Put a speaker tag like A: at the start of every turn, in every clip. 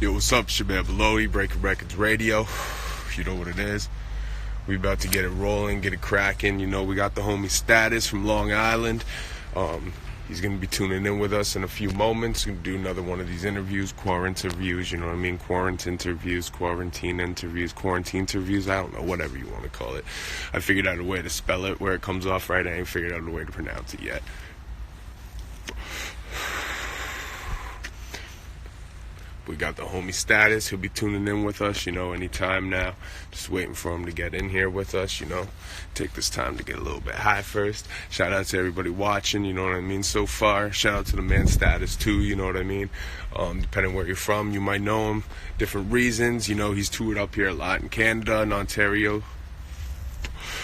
A: Yo, what's up? It's your man Belody, Breaking Records Radio. You know what it is. We about to get it rolling, get it cracking. You know, we got the homie Status from Long Island. He's going to be tuning in with us in a few moments. We're going to do another one of these interviews, QUARANT-INTERVIEWS, you know what I mean? QUARANT-INTERVIEWS, quarantine-interviews, quarantine-interviews, I don't know, whatever you want to call it. I figured out a way to spell it where it comes off right. I ain't figured out a way to pronounce it yet. We got the homie Status. He'll be tuning in with us, you know, anytime now. Just waiting for him to get in here with us, you know. Take this time to get a little bit high first. Shout out to everybody watching, you know what I mean, so far. Shout out to the man Status, too, you know what I mean. Depending where you're from, you might know him. Different reasons, you know, he's toured up here a lot in Canada and Ontario.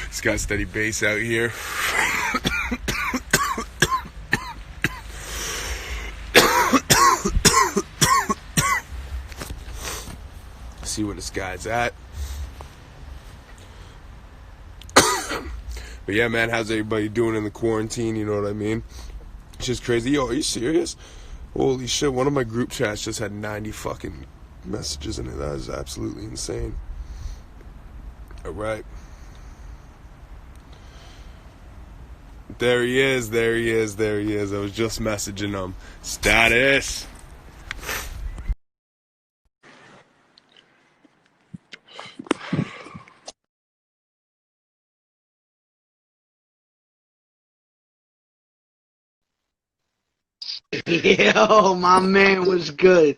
A: He's got steady bass out here. See where this guy's at. But yeah, man, how's everybody doing in the quarantine? You know what I mean? It's just crazy. Yo, are you serious? Holy shit, one of my group chats just had 90 fucking messages in it. That is absolutely insane. Alright. There he is. I was just messaging him. Status.
B: Yo, my man was good.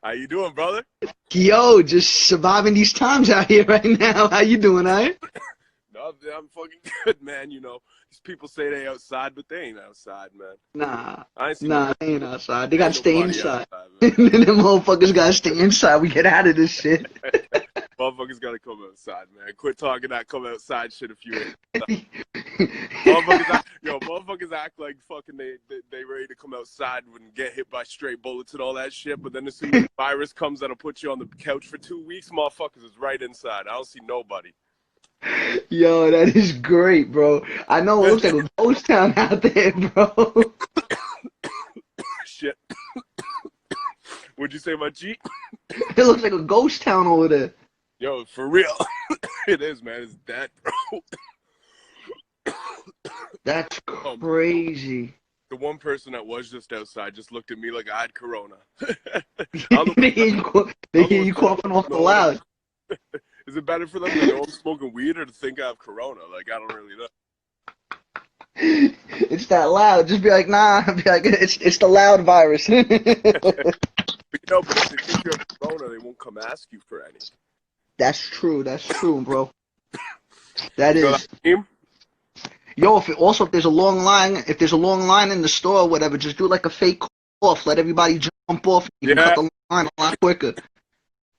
A: How you doing, brother?
B: Yo, just surviving these times out here right now. How you doing, alright?
A: No, I'm fucking good, man. You know, these people say they outside, but they ain't outside, man.
B: They ain't outside. They gotta stay inside.
A: Outside,
B: Them motherfuckers gotta stay inside. We get out of this shit.
A: Motherfuckers gotta come outside, man. Quit talking that come outside shit if you ain't. Motherfuckers act like fucking they ready to come outside and get hit by stray bullets and all that shit, but then as soon as the virus comes that'll put you on the couch for 2 weeks, motherfuckers is right inside. I don't see nobody.
B: Yo, that is great, bro. I know it looks like a ghost town out there, bro.
A: Shit. What'd you say, my G?
B: It looks like a ghost town over there.
A: Yo, for real. It is, man. It's that, bro.
B: That's crazy.
A: The one person that was just outside just looked at me like I had corona.
B: They hear you coughing off the loud.
A: Is it better for them to know I'm smoking weed or to think I have corona? Like, I don't really know.
B: It's that loud. Just be like, nah. Be like, it's the loud virus.
A: But if they think you have corona, they won't come ask you for any.
B: That's true, bro. That is.
A: Know that meme?
B: Yo, if there's a long line, in the store or whatever, just do like a fake cough. Let everybody jump off. You can cut the line a lot quicker.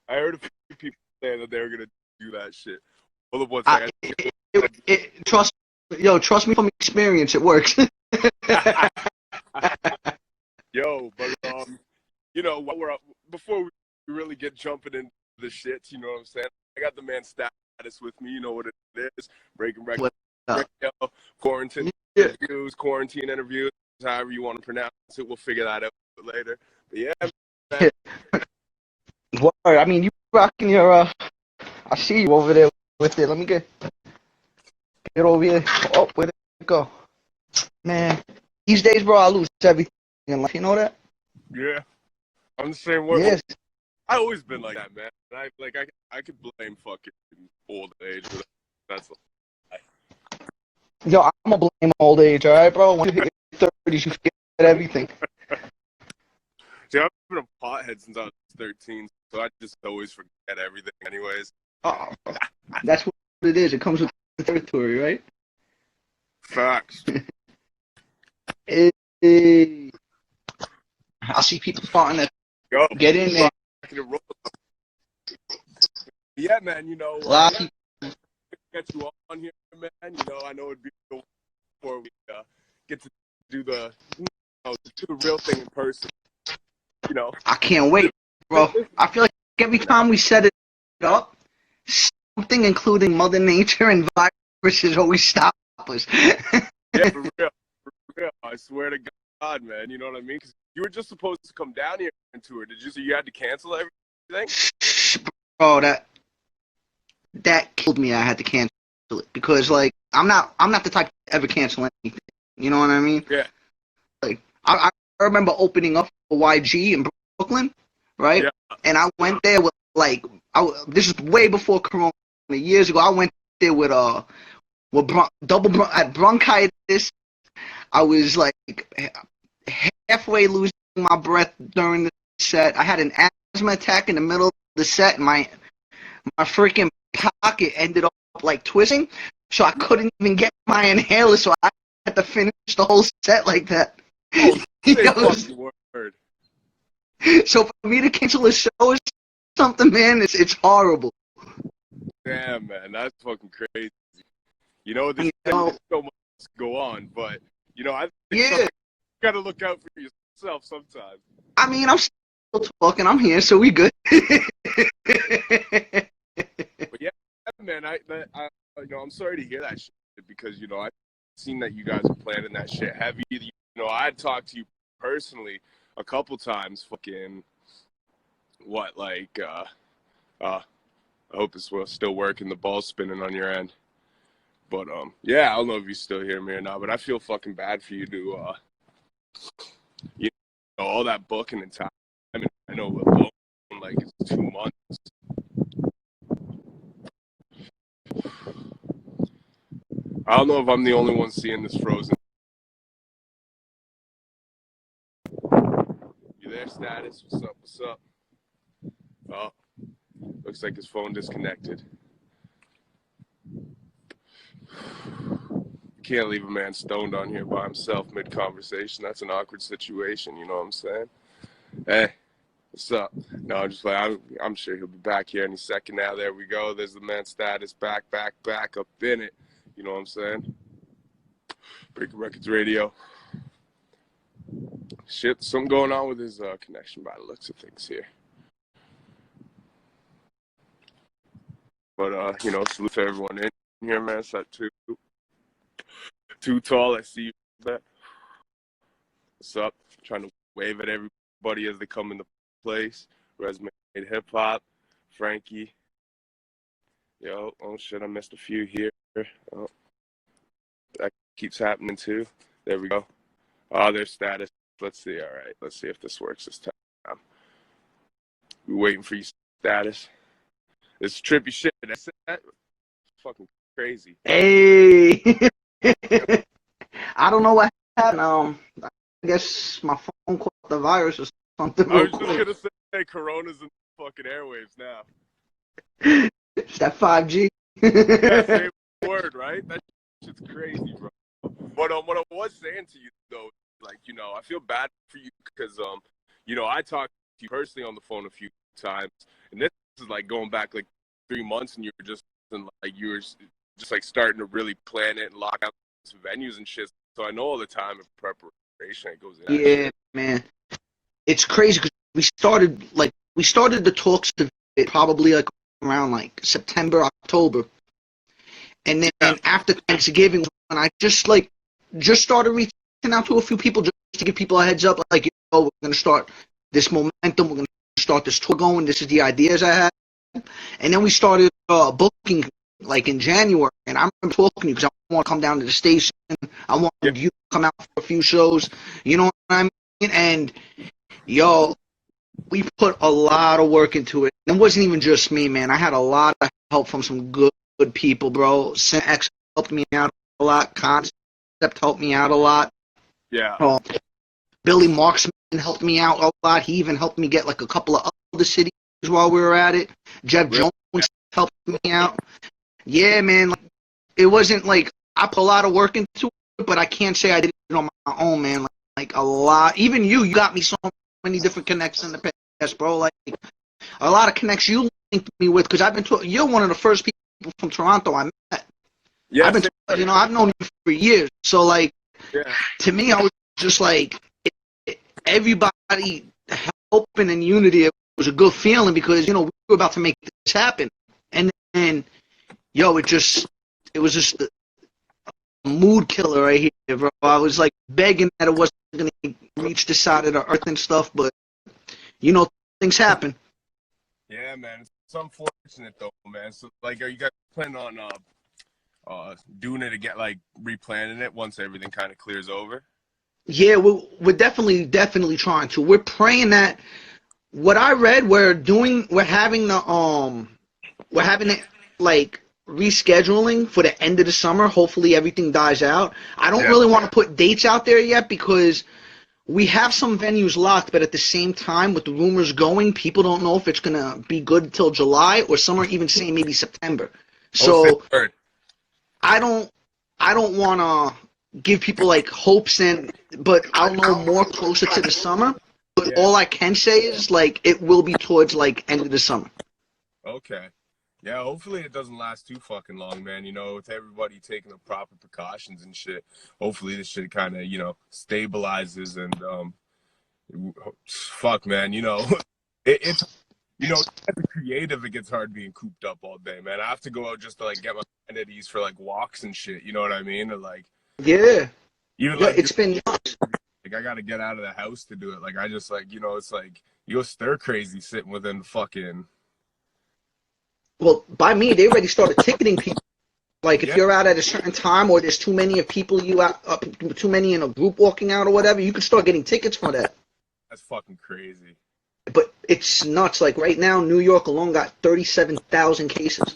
A: I heard a few people saying that they were gonna do that shit. Well, the ones
B: trust me from experience, it works.
A: Yo, but you know, while we're up, before we really get jumping into the shit, you know what I'm saying? I got the man Status with me. You know what it is? Breaking Records. Quarantine interviews, however you want to pronounce it. We'll figure that out later. But yeah, man.
B: Word. I mean, you rocking your I see you over there with it. Let me get over here. Oh, where'd it go? Man, these days, bro, I lose everything in life. You know that?
A: Yeah, I'm the same way.
B: Yes.
A: I always been like that, man. I could blame fucking old age, but that's.
B: Yo, I'm gonna blame old age, alright, bro? When you hit your 30s, you forget everything.
A: See, I've been a pothead since I was 13, so I just always forget everything anyways.
B: Oh, that's what it is. It comes with the territory, right?
A: Facts.
B: Hey. I see people starting to get in there.
A: Yeah, man, you know.
B: A lot of people.
A: Get you on here, man. You know, I know it'd be before we get to do the real thing in person. You know,
B: I can't wait, bro. I feel like every time we set it up, something including Mother Nature and viruses always stop us.
A: Yeah, for real. I swear to God, man. You know what I mean? Because You were just supposed to come down here and tour. Did you? So you had to cancel everything?
B: Bro, that killed me. I had to cancel it because, like, I'm not the type to ever cancel anything. You know what I mean?
A: Yeah.
B: Like, I remember opening up for YG in Brooklyn, right?
A: Yeah.
B: And I went there with, like, this is way before Corona. Years ago, I went there with at bronchitis. I was like halfway losing my breath during the set. I had an asthma attack in the middle of the set, and my freaking pocket ended up like twisting, so I couldn't even get my inhaler. So I had to finish the whole set like that.
A: Oh, fucking word.
B: So for me to cancel a show or something, man, it's horrible.
A: Damn, man, that's fucking crazy. You know, there's so much to go on, but you know, I think you gotta look out for yourself sometimes.
B: I mean, I'm still talking. I'm here, so we good.
A: But yeah, man, you know, I'm sorry to hear that shit because you know I've seen that you guys are planning that shit heavy. You know, I had talked to you personally a couple times. Fucking what, like, I hope it's still working. The ball's spinning on your end. But yeah, I don't know if you still hear me or not. But I feel fucking bad for you to, you know, all that booking and time. I mean, I know alone, like it's 2 months. I don't know if I'm the only one seeing this frozen. You there, Status? What's up? What's up? Oh, looks like his phone disconnected. Can't leave a man stoned on here by himself mid-conversation. That's an awkward situation, you know what I'm saying? Hey, what's up? No, I'm just like, I'm sure he'll be back here any second now. There we go. There's the man Status back up in it. You know what I'm saying? Wreckords Radio. Shit, something going on with his connection by the looks of things here. But, you know, salute to everyone in here, man. It's at too tall. I see you. What's up? Trying to wave at everybody as they come into place. Resume Hip Hop, Frankie. Yo, oh shit, I missed a few here. Oh, that keeps happening too. There we go. Oh, there's Status. Let's see. All right, let's see if this works this time. We're waiting for you, Status. It's trippy shit. That's that. Fucking crazy.
B: Hey. I don't know what happened. I guess my phone caught the virus or something.
A: I was just gonna say Corona's in the fucking airwaves now.
B: It's that 5G.
A: Yeah, same word, right? That shit's crazy, bro. But what I was saying to you though, like, you know, I feel bad for you because you know, I talked to you personally on the phone a few times, and this is like going back like 3 months, and you were just like starting to really plan it and lock out some venues and shit. So I know all the time in preparation it goes in.
B: Yeah, man. It's crazy because we started the talks of it probably like around like September, October. And then after Thanksgiving, when I just started reaching out to a few people just to give people a heads up, like, you know, we're going to start this momentum, we're going to start this tour going, this is the ideas I had. And then we started booking like in January, and I remember talking to you because I want to come down to the station. I want you to come out for a few shows. You know what I mean? And yo, we put a lot of work into it. It wasn't even just me, man. I had a lot of help from some good people, bro. X helped me out a lot. Concept helped me out a lot.
A: Yeah.
B: Billy Marksman helped me out a lot. He even helped me get like a couple of other cities while we were at it. Jeff Jones helped me out. Yeah, man. Like, it wasn't like I put a lot of work into it, but I can't say I did it on my own, man. Like a lot. Even you got me so many different connects in the past, bro. Like a lot of connects you linked me with because I've been you're one of the first people from Toronto I met.
A: Yeah,
B: I've known you for years. So like, to me, I was just like everybody helping in unity. It was a good feeling because, you know, we were about to make this happen, and then yo, it was just mood killer right here, bro. I was like begging that it wasn't gonna reach the side of the earth and stuff, but you know, things happen.
A: Yeah, man. It's unfortunate though, man. So, like, are you guys planning on doing it again, like replanning it once everything kind of clears over?
B: Yeah, we're definitely trying to. We're praying that what I read, we're having it like rescheduling for the end of the summer. Hopefully everything dies out. I don't
A: Yeah.
B: really want to put dates out there yet because we have some venues locked, but at the same time, with the rumors going, people don't know if it's gonna be good till July, or some are even saying maybe September.
A: Oh, say
B: So
A: word.
B: I don't want to give people like hopes, but I'll know more closer to the summer. But
A: Yeah.
B: all I can say is like it will be towards like end of the summer.
A: Okay. Yeah, hopefully it doesn't last too fucking long, man. You know, with everybody taking the proper precautions and shit, hopefully this shit kind of, stabilizes and, fuck, man, it's, as a creative, it gets hard being cooped up all day, man. I have to go out just to, like, get my mind at ease for, like, walks and shit, you know what I mean? Or, like,
B: Yeah,
A: even,
B: yeah,
A: like,
B: it's been nuts.
A: I gotta get out of the house to do it. Like, I just, like, it's like, you go stir crazy sitting within fucking,
B: Well, by me, they already started ticketing people. Like if
A: yeah,
B: you're out at a certain time, or there's too many of people too many in a group walking out or whatever, you can start getting tickets for that.
A: that's fucking crazy.
B: But it's nuts. Like right now, New York alone got 37,000 cases.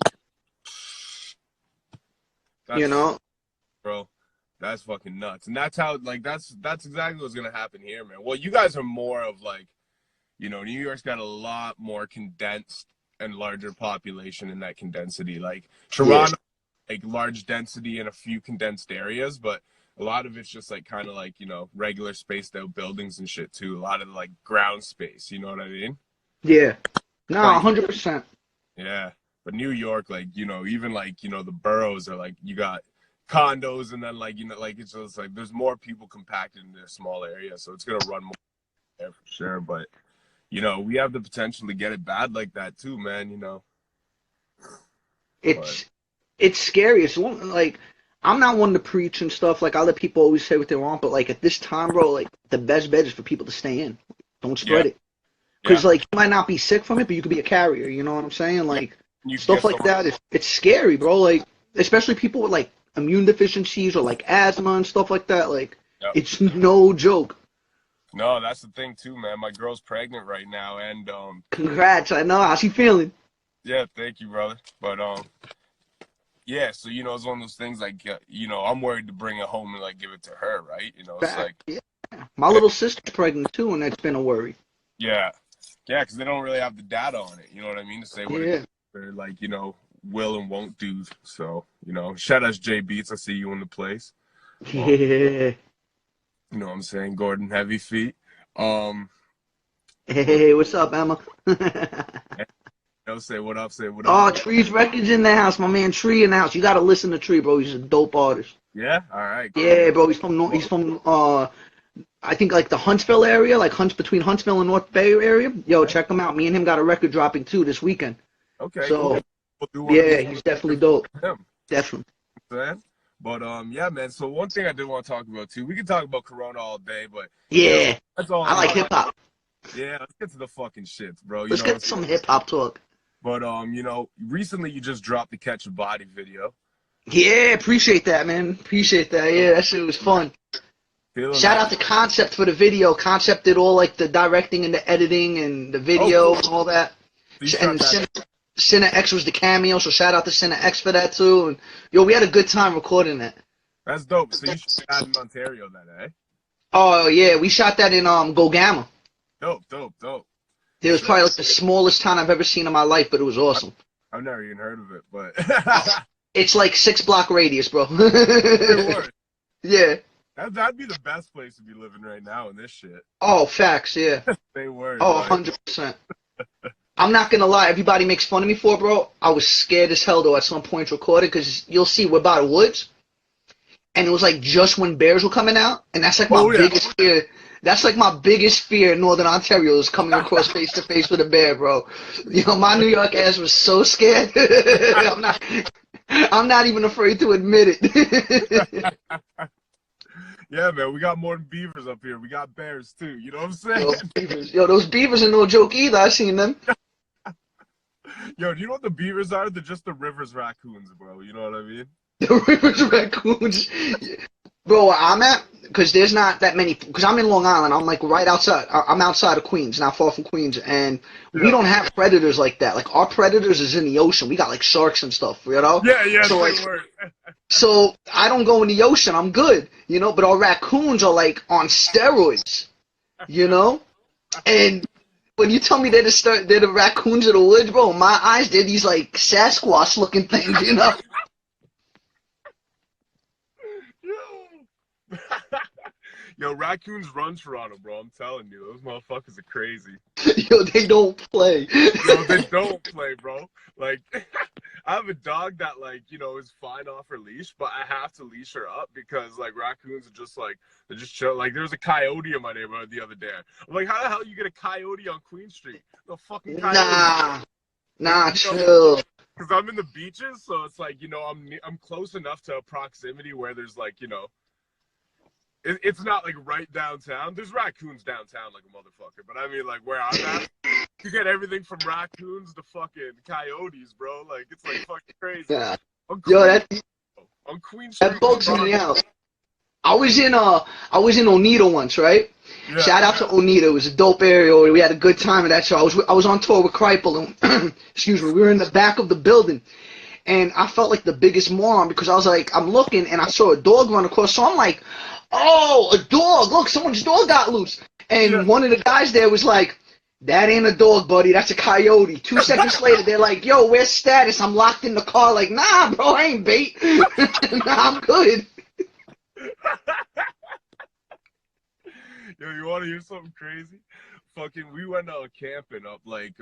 A: That's,
B: You know?
A: bro. That's fucking nuts. And that's how, like, that's exactly what's gonna happen here, man. Well, you guys are more of like, New York's got a lot more condensed and larger population in that condensity. Like Toronto, like large density in a few condensed areas, but a lot of it's just like kind of like, regular spaced out buildings and shit too. A lot of like ground space, you know what I mean?
B: Yeah. No,
A: Like,
B: 100%.
A: yeah. But New York, like, even like, the boroughs are like, you got condos and then like, like it's just like there's more people compacted into a small area. So it's going to run more there for sure. But, we have the potential to get it bad like that too, man,
B: It's scary. It's one like I'm not one to preach and stuff. Like I let people always say what they want, but like at this time, bro, like the best bet is for people to stay in. Don't
A: Yeah.
B: spread it. Because like you might not be sick from it, but you could be a carrier. You know what I'm saying? Like
A: You can
B: stuff
A: get
B: like that. It's scary, bro. Like especially people with like immune deficiencies or like asthma and stuff like that. Like
A: Yep.
B: it's no joke.
A: No, that's the thing too, man. My girl's pregnant right now, and
B: Congrats. I know. How's she feeling?
A: yeah, thank you, brother. But yeah, so it's one of those things like I'm worried to bring it home and like give it to her, right? It's like
B: Yeah. My little sister's pregnant too, and that's been a worry.
A: yeah, because they don't really have the data on it. You know what I mean? To say what
B: Yeah.
A: they're like, will and won't do. So shout out to J Beats. I see you in the place.
B: Yeah.
A: You know what I'm saying? Gordon Heavy Feet.
B: Hey, what's up, Emma?
A: Say what up. Say what
B: Oh,
A: up.
B: Tree's Records in the house. My man Tree in the house. You gotta listen to Tree, bro. He's a dope artist.
A: Yeah. All right. Cool.
B: Yeah, bro. He's from I think like the Huntsville area, like between Huntsville and North Bay area. Yo, check him out. Me and him got a record dropping too this weekend.
A: Okay.
B: So
A: Cool.
B: yeah, he's definitely dope.
A: Him.
B: Definitely.
A: But yeah, man. So one thing I did want to talk about too. We can talk about Corona all day, but
B: Yeah.
A: that's all.
B: I like hip hop.
A: Yeah, let's get to the fucking shits, bro.
B: Let's get some hip hop talk.
A: But recently you just dropped the Catch a Body video.
B: Yeah, appreciate that, man. Appreciate that. Yeah, that shit was fun. Shout out to Concept for the video. Concept did all like the directing and the editing and the video and all that. And Cine X was the cameo, so shout out to Cine X for that too. And yo, we had a good time recording that.
A: That's dope. So you shot that in Ontario then, eh?
B: Oh yeah, we shot that in Gogama.
A: Dope.
B: It was probably like the smallest town I've ever seen in my life, but it was awesome.
A: I've never even heard of it, but
B: it's like 6-block radius, bro. Yeah.
A: That'd be the best place to be living right now in this shit.
B: Oh, facts, yeah.
A: They were.
B: Oh, 100%. I'm not gonna lie, everybody makes fun of me for it, bro. I was scared as hell though at some point recording, because you'll see we're by the woods, and it was like just when bears were coming out, and that's like my biggest fear. That's like my biggest fear in Northern Ontario is coming across face to face with a bear, bro. My New York ass was so scared. I'm not even afraid to admit it.
A: Yeah, man, we got more than beavers up here. We got bears too. You know what I'm saying?
B: Those beavers are no joke either. I seen them.
A: Yo, do you know what the beavers are? They're just the river's raccoons, bro. You know what I mean?
B: The river's raccoons. Bro, where I'm at, because there's not that many, because I'm in Long Island, I'm like right outside, I'm outside of Queens, not far from Queens, and we don't have predators like that. Like, our predators is in the ocean. We got like sharks and stuff, you know?
A: Yeah,
B: So like,
A: they were.
B: so I don't go in the ocean, I'm good, you know? But our raccoons are like on steroids, you know? And when you tell me they're the raccoons of the woods, bro, in my eyes, they're these like Sasquatch looking things, you know?
A: Yo, raccoons run Toronto, bro. I'm telling you, those motherfuckers are crazy.
B: Yo, they don't play.
A: Yo, they don't play, bro. Like, I have a dog that, like, you know, is fine off her leash, but I have to leash her up because, like, raccoons are just, like, they're just chill. Like, there was a coyote in my neighborhood the other day. I'm like, how the hell you get a coyote on Queen Street? The fucking coyote.
B: Nah, chill.
A: Because I'm in the beaches, so it's like, you know, I'm close enough to a proximity where there's, like, you know, it's not like right downtown. There's raccoons downtown like a motherfucker, but I mean like where I'm at, you get everything from raccoons to fucking coyotes, bro. Like it's like fucking crazy.
B: Yeah.
A: On Queen Street,
B: that bugs me out. I was in Oneida once, right?
A: Yeah.
B: Shout out to Oneida. It was a dope area. We had a good time at that show. I was on tour with Kripel, and excuse me, we were in the back of the building. And I felt like the biggest moron because I was like, I'm looking and I saw a dog run across. So I'm like, oh, a dog. Look, someone's dog got loose. And one of the guys there was like, that ain't a dog, buddy. That's a coyote. 2 seconds later, they're like, yo, where's Status? I'm locked in the car. Like, nah, bro, I ain't bait. Nah, I'm good.
A: Yo, you want to hear something crazy? Fucking, we went camping up like,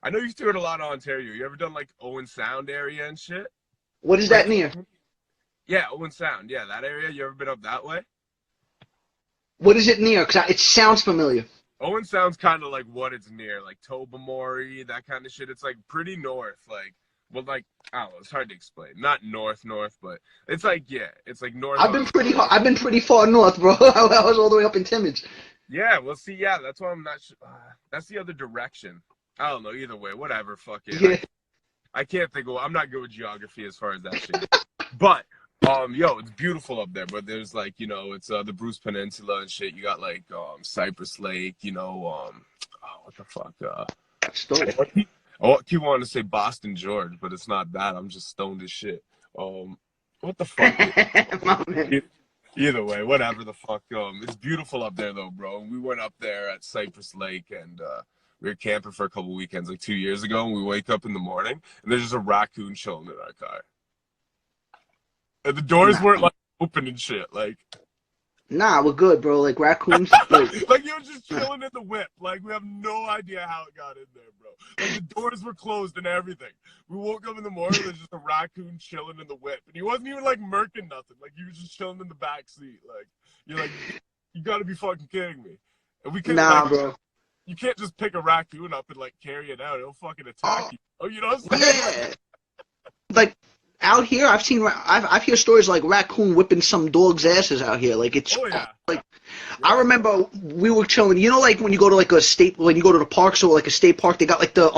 A: I know you toured a lot of Ontario. You ever done like Owen Sound area and shit?
B: What is that near?
A: Yeah, Owen Sound. Yeah, that area. You ever been up that way?
B: What is it near? Because it sounds familiar.
A: Owen Sound's kind of like what it's near, like Tobermory, that kind of shit. It's like pretty north, like, well, like, I don't know, it's hard to explain. Not north, but it's like, yeah, it's like north.
B: I've been pretty far north, bro. I was all the way up in Timmins.
A: Yeah, well, see, yeah, that's why I'm not sure. That's the other direction. I don't know, either way, whatever, fuck it.
B: Yeah.
A: I can't think of, I'm not good with geography as far as that shit. But, yo, it's beautiful up there, but there's like, you know, it's the Bruce Peninsula and shit. You got like Cypress Lake, you know, what the fuck?
B: That's dope.
A: I keep wanting to say Boston George, but it's not that. I'm just stoned as shit. What the fuck? Either way, whatever the fuck. It's beautiful up there though, bro. We went up there at Cypress Lake and we were camping for a couple weekends like 2 years ago, and we wake up in the morning and there's just a raccoon chilling in our car. And the doors weren't like open and shit. Like,
B: nah, we're good, bro. Like raccoons.
A: Like you were just chilling in the whip. Like we have no idea how it got in there, bro. Like the doors were closed and everything. We woke up in the morning, there's just a raccoon chilling in the whip, and he wasn't even like murking nothing. Like he was just chilling in the back seat. Like you're like, you gotta be fucking kidding me. And we couldn't,
B: nah,
A: like,
B: bro.
A: You can't just pick a raccoon up and like carry it out. It'll fucking attack you. Oh, you know what I'm saying?
B: Yeah. Like out here, I've heard stories like raccoon whipping some dog's asses out here. Like it's like I remember we were chilling. You know, like when you go to like when you go to the parks or like a state park, they got like the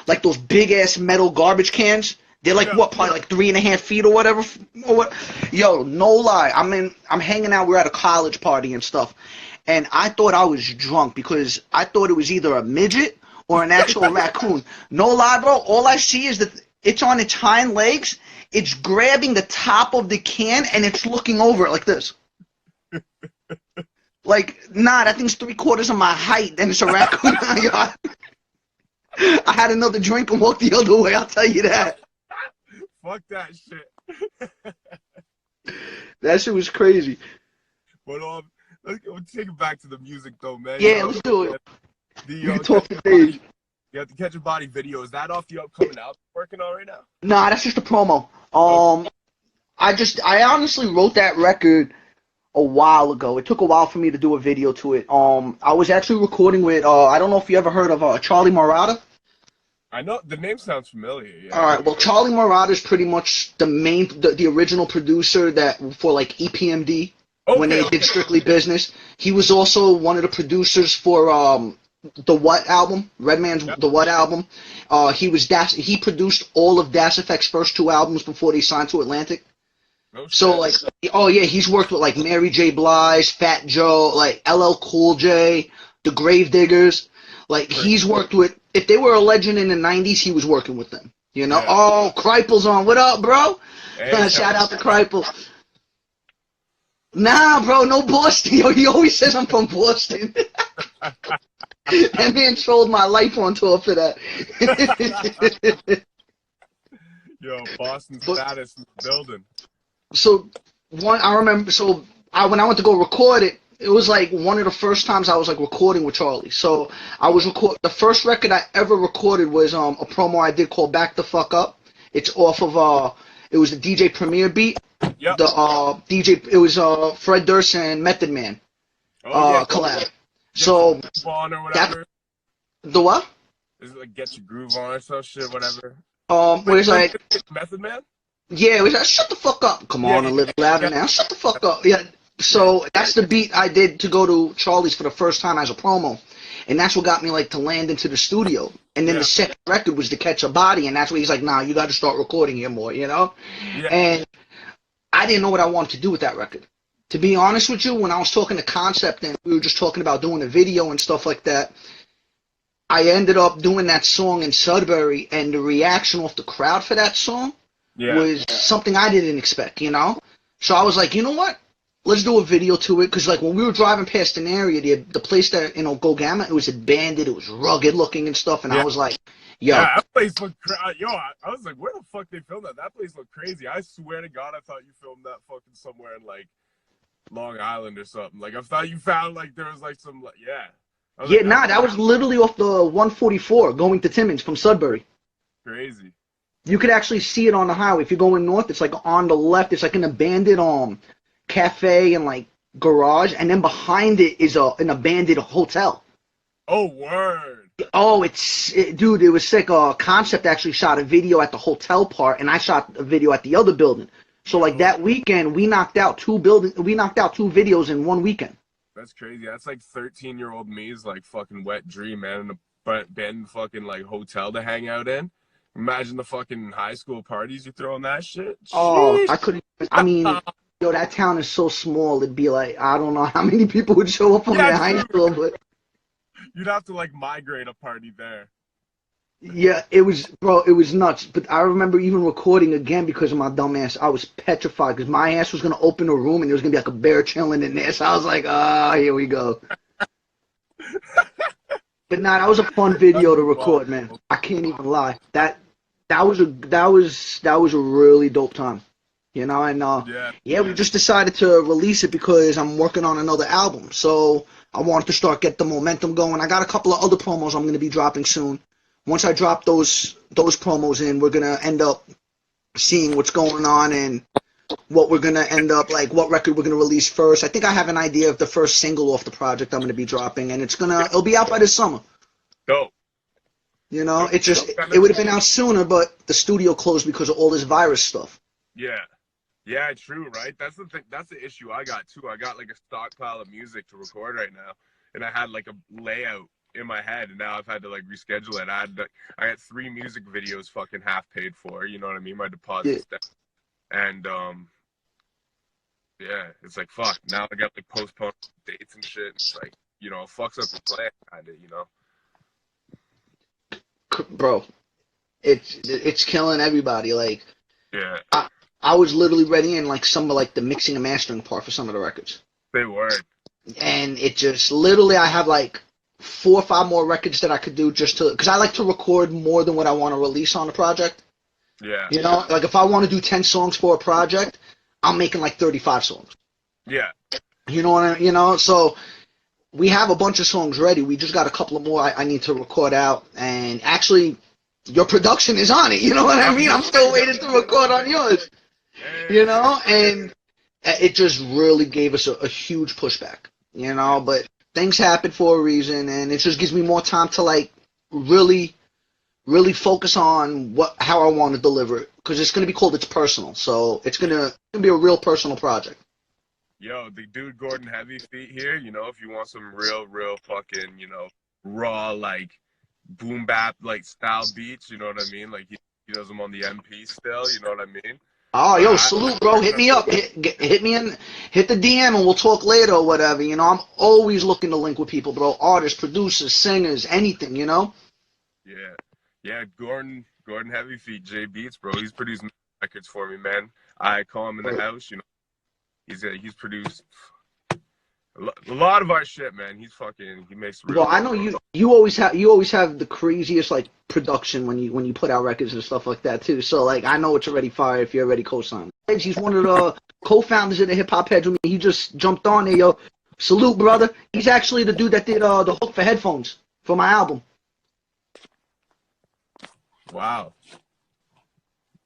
B: like those big ass metal garbage cans. They're like what, probably like 3.5 feet or whatever. Or what? Yo, no lie. I'm hanging out. We're at a college party and stuff, and I thought I was drunk because I thought it was either a midget or an actual raccoon. No lie, bro. All I see is that it's on its hind legs. It's grabbing the top of the can and it's looking over it like this. Like, nah, that thing's 3/4 of my height and it's a raccoon. I had another drink and walked the other way, I'll tell you that.
A: Fuck that shit.
B: That shit was crazy.
A: But let's take it back to the music though, man.
B: Yeah, let's do it.
A: You
B: can talk for days.
A: You have to Catch a Body video. Is that off the upcoming album you're working on right now?
B: Nah, that's just a promo. I honestly wrote that record a while ago. It took a while for me to do a video to it. I was actually recording with I don't know if you ever heard of Charlie Murata.
A: I know the name sounds familiar.
B: All
A: Yeah.
B: right. Well, Charlie Murata is pretty much the original producer that for like EPMD when
A: Okay.
B: they did Strictly Business. He was also one of the producers for the What album, Redman's
A: Yep.
B: The What album. He produced all of Das Effect's first two albums before they signed to Atlantic.
A: No
B: So
A: shit.
B: like, oh yeah, he's worked with like Mary J. Blige, Fat Joe, like LL Cool J, the Gravediggers. Like he's worked with. If they were a legend in the '90s, he was working with them. You know.
A: Yeah.
B: Oh, Kripel's on. What up, bro?
A: Hey,
B: Shout out to Kripel. Nah, bro, no Boston. Yo, he always says I'm from Boston. That man trolled my life on tour for that.
A: Yo, Boston status in the building.
B: So I remember. So when I went to go record it, it was like one of the first times I was like recording with Charlie. So I was the first record I ever recorded was a promo I did called "Back the Fuck Up." It's off of it was the DJ Premier beat.
A: Yep.
B: The DJ it was Fred Durst and Method Man collab. So
A: on or whatever.
B: The what?
A: Is it like Get Your Groove On or some shit, whatever?
B: Where's like
A: Method Man?
B: Yeah, it was like, shut the fuck up. Come on, a little louder now. Shut the fuck up. Yeah. So that's the beat I did to go to Charlie's for the first time as a promo. And that's what got me like to land into the studio. And then the second record was to Catch a Body, and that's where he's like, nah, you got to start recording here more, you know? Yeah. And I didn't know what I wanted to do with that record. To be honest with you, when I was talking to Concept and we were just talking about doing a video and stuff like that, I ended up doing that song in Sudbury, and the reaction off the crowd for that song was something I didn't expect, you know? So I was like, you know what? Let's do a video to it, because like when we were driving past an area, the place that, you know, Gogama, it was abandoned, it was rugged looking and stuff, and I was like, yo.
A: Yeah, that place looked I was like, where the fuck they filmed that? That place looked crazy. I swear to God, I thought you filmed that fucking somewhere in like Long Island or something. Like I thought you found like there was like some
B: that was literally off the 144 going to Timmins from Sudbury.
A: Crazy.
B: You could actually see it on the highway. If you're going north, it's like on the left. It's like an abandoned cafe and like garage, and then behind it is an abandoned hotel.
A: Oh, word.
B: Oh, dude, it was sick. Concept actually shot a video at the hotel part, and I shot a video at the other building. So like that weekend, we knocked out two videos in one weekend.
A: That's crazy. That's like 13-year-old me's like fucking wet dream, man, in a abandoned fucking like hotel to hang out in. Imagine the fucking high school parties you throw on that shit.
B: Oh,
A: Sheesh.
B: I couldn't. I mean, yo, that town is so small. It'd be like, I don't know how many people would show up on their high school, but
A: you'd have to like migrate a party there.
B: Yeah, it was nuts. But I remember even recording again because of my dumb ass. I was petrified because my ass was gonna open a room and there was gonna be like a bear chilling in there. So I was like, here we go. But nah, that was a fun video to record, man. I can't even lie. That was a really dope time. You know, and we just decided to release it because I'm working on another album. So I wanted to get the momentum going. I got a couple of other promos I'm gonna be dropping soon. Once I drop those promos in, we're gonna end up seeing what's going on and what we're gonna end up like, what record we're gonna release first. I think I have an idea of the first single off the project I'm gonna be dropping, and it'll be out by this summer.
A: Dope.
B: You know, it would have been out sooner, but the studio closed because of all this virus stuff.
A: Yeah, true, right? That's the thing. That's the issue I got too. I got like a stockpile of music to record right now, and I had like a layout in my head, and now I've had to like reschedule it. I had 3 music videos fucking half paid for, you know what I mean? My deposit's down. And it's like fuck. Now I got like postponed dates and shit. It's like, you know, it fucks up the plan kinda, you know.
B: Bro, it's killing everybody. Like, I was literally ready in like some of like the mixing and mastering part for some of the records.
A: They were.
B: And it just literally, I have like 4 or 5 more records that I could do because I like to record more than what I want to release on the project.
A: Yeah.
B: You know, like if I want to do 10 songs for a project, I'm making like 35 songs.
A: Yeah.
B: You know so we have a bunch of songs ready. We just got a couple of more I need to record out, and actually your production is on it. You know what I mean? I'm still waiting to record on yours. You know, and it just really gave us a huge pushback, you know, but things happen for a reason, and it just gives me more time to like really really focus on how I want to deliver it, because it's going to be called It's Personal. So it's going to be a real personal project.
A: Yo, the dude Gordon Heavy Feet here, you know, if you want some real fucking, you know, raw, like, boom bap, like, style beats, you know what I mean? Like, he does them on the MP still, you know what I mean?
B: Oh, yo, salute, bro. Hit me up. Hit me in. Hit the DM and we'll talk later or whatever. You know, I'm always looking to link with people, bro. Artists, producers, singers, anything, you know?
A: Yeah. Yeah, Gordon Heavy Feet, J Beats, bro. He's produced records for me, man. I call him in the house, you know. He's produced a lot of our shit, man. He makes real.
B: Well, I know you always have the craziest like production when you put out records and stuff like that too. So like I know it's already fire if you're already co-signed. He's one of the co-founders of the Hip Hop Heads with me. He just jumped on there, yo. Salute, brother. He's actually the dude that did the hook for headphones for my album.
A: Wow.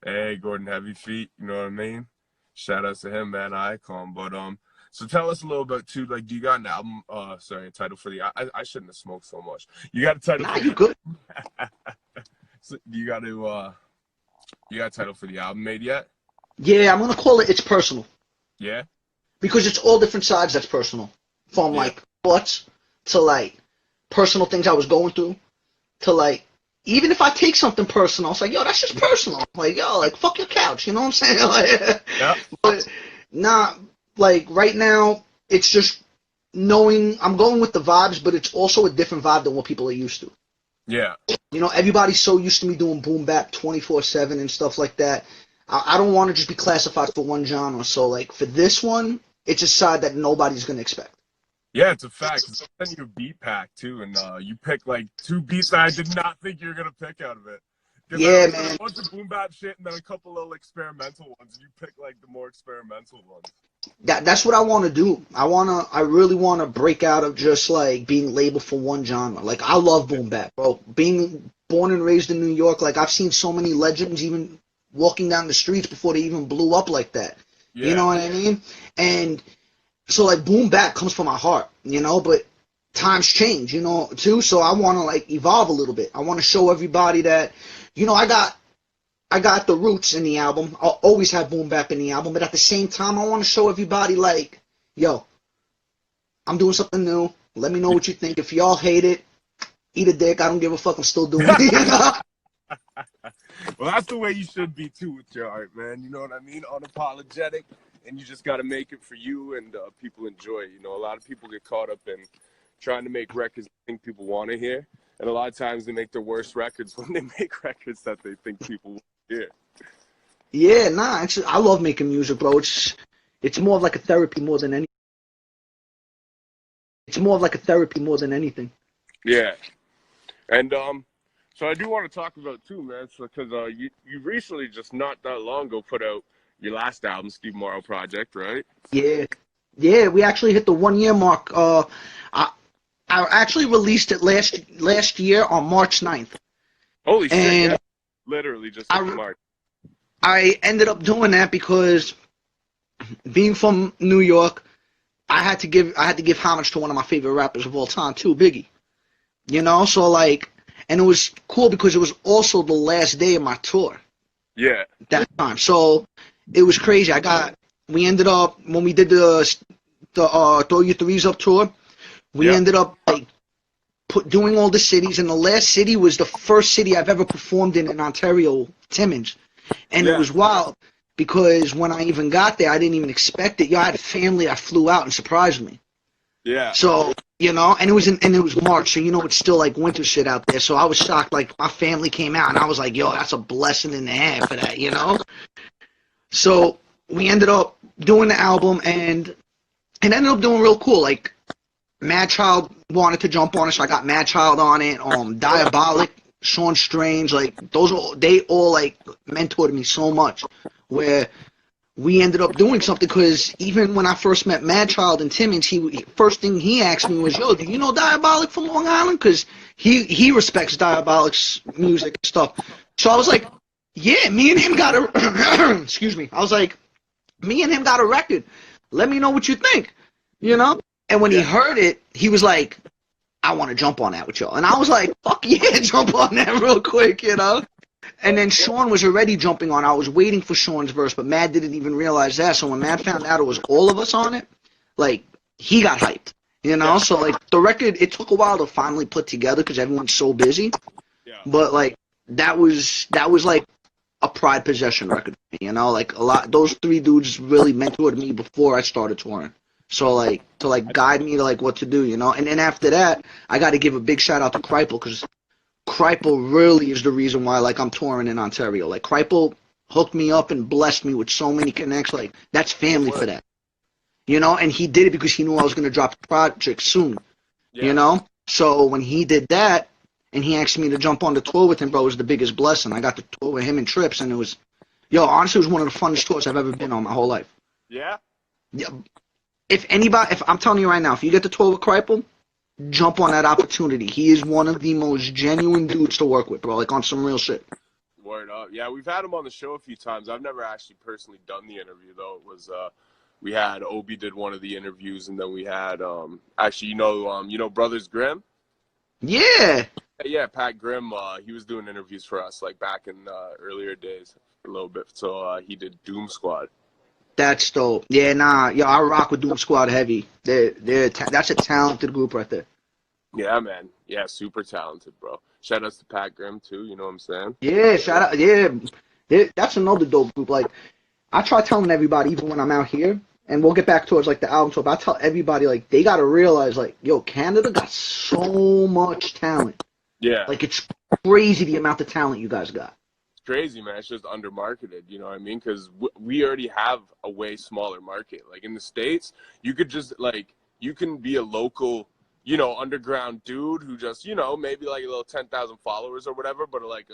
A: Hey, Gordon Heavy Feet, you know what I mean? Shout outs to him, man. Icon. But so tell us a little bit too. Like, do you got an album? Sorry, a title for the. I shouldn't have smoked so much. You got a title?
B: Nah, you good.
A: So you got a title for the album made yet?
B: Yeah, I'm gonna call it It's Personal.
A: Yeah.
B: Because it's all different sides that's personal. From like thoughts to like personal things I was going through to like. Even if I take something personal, it's like, yo, that's just personal. Like, yo, like, fuck your couch, you know what I'm saying? Like,
A: yeah.
B: But, nah, like, right now, it's just knowing, I'm going with the vibes, but it's also a different vibe than what people are used to.
A: Yeah.
B: You know, everybody's so used to me doing boom bap 24/7 and stuff like that. I don't want to just be classified for one genre. So, like, for this one, it's a side that nobody's going to expect.
A: Yeah, it's a fact. I sent you a beat pack too, and you picked like 2 beats that I did not think you were gonna pick out of it.
B: Yeah, man.
A: A bunch of boom bap shit, and then a couple little experimental ones. You picked like the more experimental ones.
B: That's what I want to do. I really want to break out of just like being labeled for one genre. Like I love boom bap, bro. Being born and raised in New York, like I've seen so many legends even walking down the streets before they even blew up like that. Yeah. You know what I mean? And so like boom bap comes from my heart, you know, but times change, you know, too. So I want to like evolve a little bit. I want to show everybody that, you know, I got the roots in the album. I'll always have boom bap in the album, but at the same time, I want to show everybody like, yo, I'm doing something new. Let me know what you think. If y'all hate it, eat a dick. I don't give a fuck. I'm still doing it. You know?
A: Well, that's the way you should be too with your art, man. You know what I mean? Unapologetic. And you just got to make it for you and people enjoy it. You know, a lot of people get caught up in trying to make records they think people want to hear. And a lot of times they make their worst records when they make records that they think people want to hear.
B: Yeah, nah, I love making music, bro. It's more of like a therapy more than anything. It's more of like a therapy more than anything.
A: Yeah. And so I do want to talk about too, man, because you recently, just not that long ago, put out your last album, Steve Morrow Project, right?
B: Yeah, we actually hit the 1 year mark. I actually released it last year on March 9th.
A: Holy shit, yeah. Literally just March.
B: I ended up doing that because being from New York, I had to give homage to one of my favorite rappers of all time too, Biggie. You know, so like, and it was cool because it was also the last day of my tour.
A: Yeah.
B: That time. So it was crazy. We ended up, when we did the Throw Your Threes Up tour, we ended up like doing all the cities, and the last city was the first city I've ever performed in Ontario, Timmins. And it was wild because when I even got there, I didn't even expect it. I had family that flew out and surprised me.
A: Yeah.
B: So, you know, and it was March, so you know it's still like winter shit out there. So I was shocked, like my family came out and I was like, yo, that's a blessing and a half for that, you know? So we ended up doing the album and it ended up doing real cool. Like Mad Child wanted to jump on it, so I got Mad Child on it, Diabolic, Sean Strange, like they all like mentored me so much where we ended up doing something, because even when I first met Mad Child in Timmins, first thing he asked me was, yo, do you know Diabolic from Long Island? Because he respects Diabolic's music and stuff. So I was like, yeah, me and him got a excuse me. I was like, me and him got a record. Let me know what you think, you know? And when he heard it, he was like, I want to jump on that with y'all. And I was like, fuck yeah, jump on that real quick, you know? And then Sean was already jumping on. I was waiting for Sean's verse, but Matt didn't even realize that. So when Matt found out it was all of us on it, like, he got hyped, you know? So, like, the record, it took a while to finally put together because everyone's so busy.
A: Yeah.
B: But, like, that was like, a pride possession record, you know? Like, those 3 dudes really mentored me before I started touring. So, like, to, like, guide me to, like, what to do, you know? And then after that, I got to give a big shout-out to Kripal, because Kripal really is the reason why, like, I'm touring in Ontario. Like, Kripal hooked me up and blessed me with so many connects. Like, that's family for that. You know? And he did it because he knew I was going to drop the project soon. Yeah. You know? So, when he did that, and he asked me to jump on the tour with him, bro, it was the biggest blessing. I got to tour with him and Trips, and it was, honestly, it was one of the funnest tours I've ever been on my whole life.
A: Yeah?
B: Yeah. If I'm telling you right now, if you get the tour with Kripal, jump on that opportunity. He is one of the most genuine dudes to work with, bro, like on some real shit.
A: Word up. Yeah, we've had him on the show a few times. I've never actually personally done the interview, though. It was, we had, Obi did one of the interviews, and then we had, actually, you know Brothers Grimm?
B: Yeah.
A: Yeah, Pat Grimm, he was doing interviews for us, like, back in earlier days a little bit. So he did Doom Squad.
B: That's dope. Yeah, I rock with Doom Squad heavy. That's a talented group right there.
A: Yeah, man. Yeah, super talented, bro. Shout outs to Pat Grimm, too, you know what I'm saying?
B: Yeah, shout out. Yeah, that's another dope group. Like, I try telling everybody, even when I'm out here, and we'll get back towards, like, the album tour, but I tell everybody, like, they got to realize, like, Canada got so much talent.
A: Yeah.
B: Like, it's crazy the amount of talent you guys got.
A: Crazy, man. It's just undermarketed, you know what I mean? Because we already have a way smaller market. Like, in the States, you could just, like, you can be a local, underground dude who just, maybe like a little 10,000 followers or whatever, but like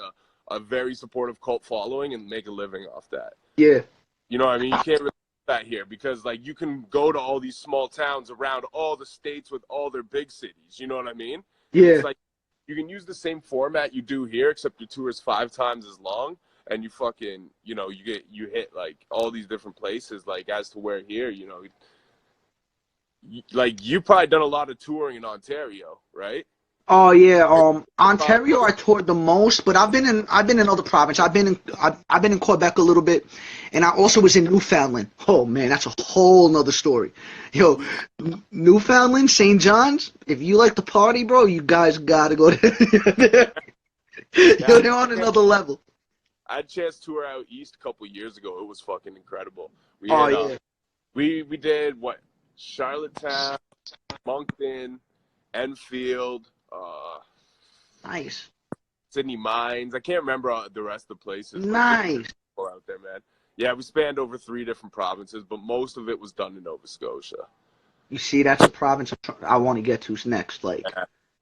A: a very supportive cult following and make a living off that.
B: Yeah.
A: You know what I mean? You can't really do that here because, like, you can go to all these small towns around all the states with all their big cities. You know what I mean?
B: Yeah.
A: It's like, you can use the same format you do here, except your tour is 5 times as long, and you fucking, you hit, like, all these different places, like, as to where here, like, you probably done a lot of touring in Ontario, right?
B: Oh yeah, Ontario I toured the most, but I've been in other provinces. I've been in Quebec a little bit, and I also was in Newfoundland. Oh man, that's a whole nother story. Newfoundland, St. John's. If you like to party, bro, you guys gotta go there. They're on another level.
A: I had a chance to tour out east a couple years ago. It was fucking incredible. We did Charlottetown, Moncton, Enfield.
B: Nice.
A: Sydney Mines. I can't remember the rest of the places.
B: Nice.
A: Out there, man. Yeah, we spanned over 3 different provinces, but most of it was done in Nova Scotia.
B: You see, that's a province I want to get to next. Like,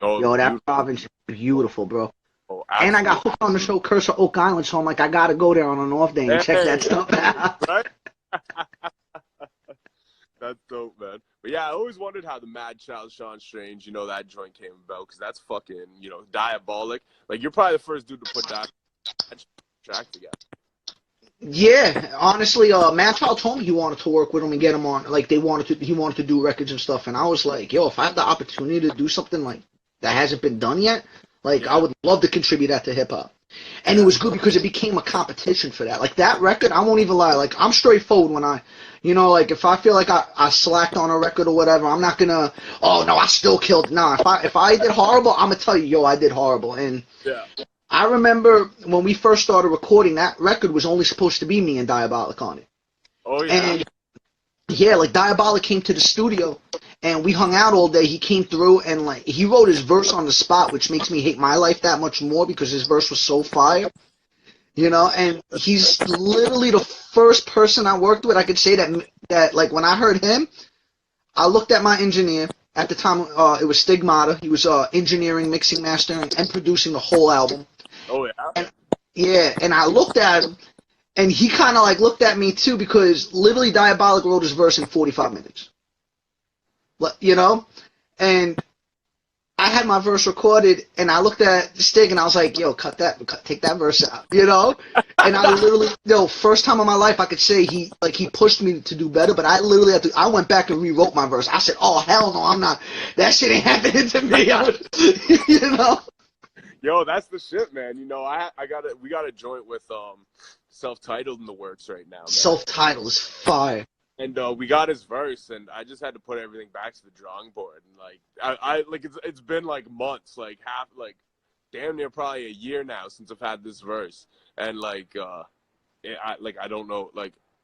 B: that province is beautiful, bro.
A: Oh,
B: and I got hooked on the show Curse of Oak Island, so I'm like, I gotta go there on an off day and check that stuff out.
A: Right? That's dope, man. But yeah, I always wondered how the Mad Child Sean Strange, that joint came about, because that's fucking, diabolic. Like, you're probably the first dude to put that track together. Yeah,
B: honestly, Mad Child told me he wanted to work with him and get him on. Like, he wanted to do records and stuff, and I was like, if I have the opportunity to do something like that hasn't been done yet, like, I would love to contribute that to hip hop. And it was good because it became a competition for that. Like, that record, I won't even lie. Like, I'm straightforward when I, like, if I feel like I slacked on a record or whatever, I'm not gonna, oh, no, I still killed. Nah, if I did horrible, I'm gonna tell you, I did horrible. And I remember when we first started recording, that record was only supposed to be me and Diabolic on it.
A: Oh, yeah.
B: And, yeah, like, Diabolic came to the studio, and we hung out all day. He came through, and, like, he wrote his verse on the spot, which makes me hate my life that much more because his verse was so fire. And he's literally the first person I worked with. I could say that like, when I heard him, I looked at my engineer. At the time, it was Stigmata. He was engineering, mixing, mastering, and producing the whole album.
A: Oh,
B: yeah? And I looked at him, and he kind of, like, looked at me, too, because literally Diabolic wrote his verse in 45 minutes. And I had my verse recorded, and I looked at Stig, and I was like, yo, take that verse out, you know? And I literally, first time in my life I could say he pushed me to do better, but I literally I went back and rewrote my verse. I said, oh, hell no, I'm not, that shit ain't happening to me, you know?
A: Yo, that's the shit, man. You know, we got a joint with self-titled in the works right now, man.
B: Self-titled is fire.
A: And we got his verse, and I just had to put everything back to the drawing board. And I it's been like months, like damn near probably a year now since I've had this verse, and I don't know,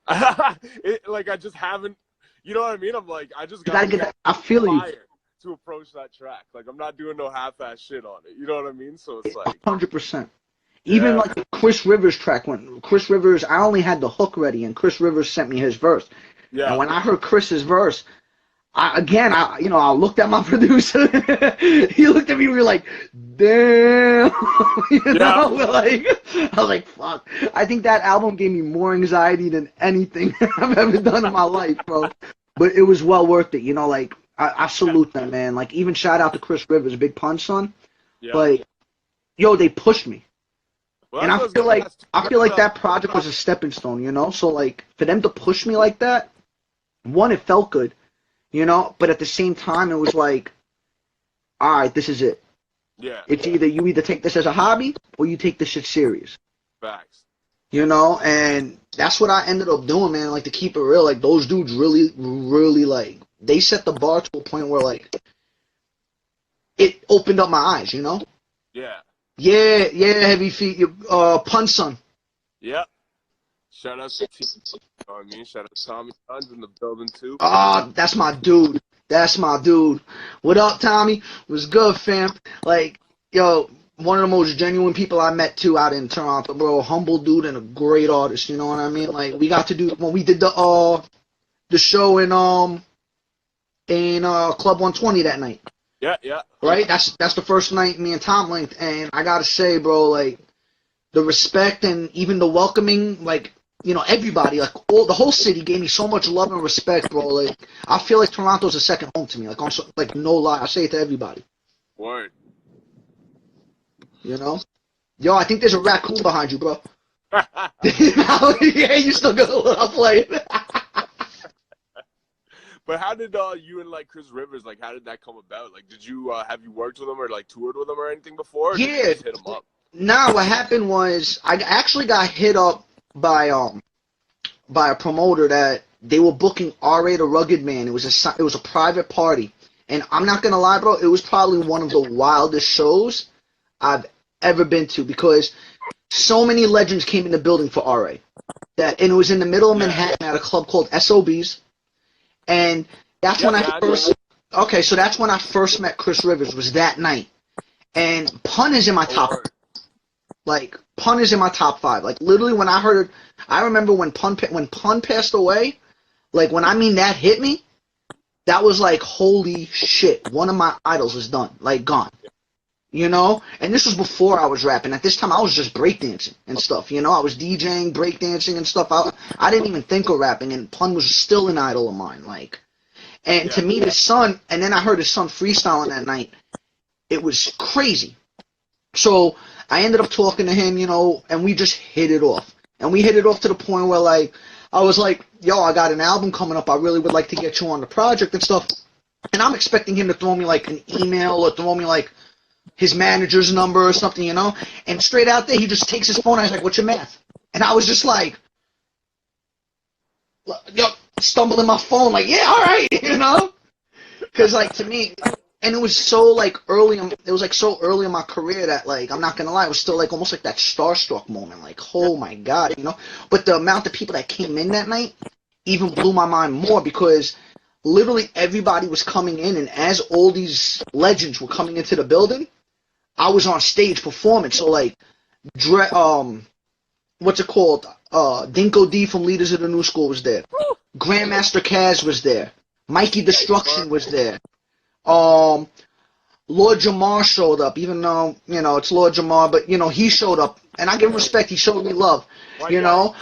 A: I just haven't, you know what I mean? I'm like, I just gotta get
B: I feel you
A: to approach that track. Like, I'm not doing no half-ass shit on it. You know what I mean? So it's like
B: 100%. Even like the Chris Rivers track, when Chris Rivers, I only had the hook ready, and Chris Rivers sent me his verse. Yeah. And when I heard Chris's verse, I looked at my producer. He looked at me. We were like, damn. I was like, fuck. I think that album gave me more anxiety than anything I've ever done in my life, bro. But it was well worth it. You know, like, I salute them, man. Like, even shout out to Chris Rivers, Big Pun son. Yeah. Like, yo, they pushed me. Well, and I feel like that project was a stepping stone, you know? So, like, for them to push me like that, one, it felt good, you know? But at the same time, it was like, all right, this is it. Yeah. It's you either take this as a hobby or you take this shit serious.
A: Facts.
B: You know? And that's what I ended up doing, man. Like, to keep it real, like, those dudes really, really, like, they set the bar to a point where, like, it opened up my eyes, you know?
A: Yeah.
B: Yeah, Heavy Feet, Pun Son.
A: Yep. Shout out to shout out to Tommy Guns in the building too.
B: Oh, that's my dude. What up, Tommy? What's good, fam? Like, yo, one of the most genuine people I met too out in Toronto, bro. Humble dude and a great artist. You know what I mean? Like, we got to do when we did the show in Club 120 that night.
A: Yeah.
B: Right? That's the first night me and Tom linked, and I gotta say, bro, like, the respect and even the welcoming, like, you know, everybody, like, the whole city gave me so much love and respect, bro. Like, I feel like Toronto's a second home to me. Like, no lie, I say it to everybody.
A: Word.
B: You know? Yo, I think there's a raccoon behind you, bro. Yeah, you still got a little play.
A: But how did you and like Chris Rivers, like, how did that come about? Like, did you have you worked with him or like toured with him or anything before? Or did you just hit him up?
B: Nah, what happened was I actually got hit up by a promoter that they were booking R.A. the Rugged Man. It was a private party, and I'm not gonna lie, bro. It was probably one of the wildest shows I've ever been to because so many legends came in the building for R.A. And it was in the middle of Manhattan at a club called SOBs. And that's when that's when I first met Chris Rivers, was that night. And Pun is in my top, like, Pun is in my top 5. Like, literally when I remember when Pun passed away, like, when I mean that hit me, that was like, holy shit, one of my idols is done, like, gone. You know? And this was before I was rapping. At this time, I was just breakdancing and stuff, you know? I was DJing, breakdancing and stuff. I didn't even think of rapping, and Pun was still an idol of mine, like. And to meet his son, and then I heard his son freestyling that night, it was crazy. So I ended up talking to him, you know, and we just hit it off. And we hit it off to the point where, like, I was like, yo, I got an album coming up. I really would like to get you on the project and stuff. And I'm expecting him to throw me, like, an email or throw me, like, his manager's number or something, you know? And straight out there, he just takes his phone and he's like, what's your math? And I was just like, yo, stumbling my phone, like, yeah, all right, you know? Because, like, to me, and it was so, like, so early in my career that, like, I'm not going to lie, it was still, like, almost like that starstruck moment, like, oh, my God, you know? But the amount of people that came in that night even blew my mind more because literally everybody was coming in, and as all these legends were coming into the building, I was on stage performing. So, like, what's it called? Dinko D from Leaders of the New School was there. Grandmaster Kaz was there. Mikey Destruction was there. Lord Jamar showed up, even though, you know, it's Lord Jamar, but, you know, he showed up. And I give him respect. He showed me love, you know?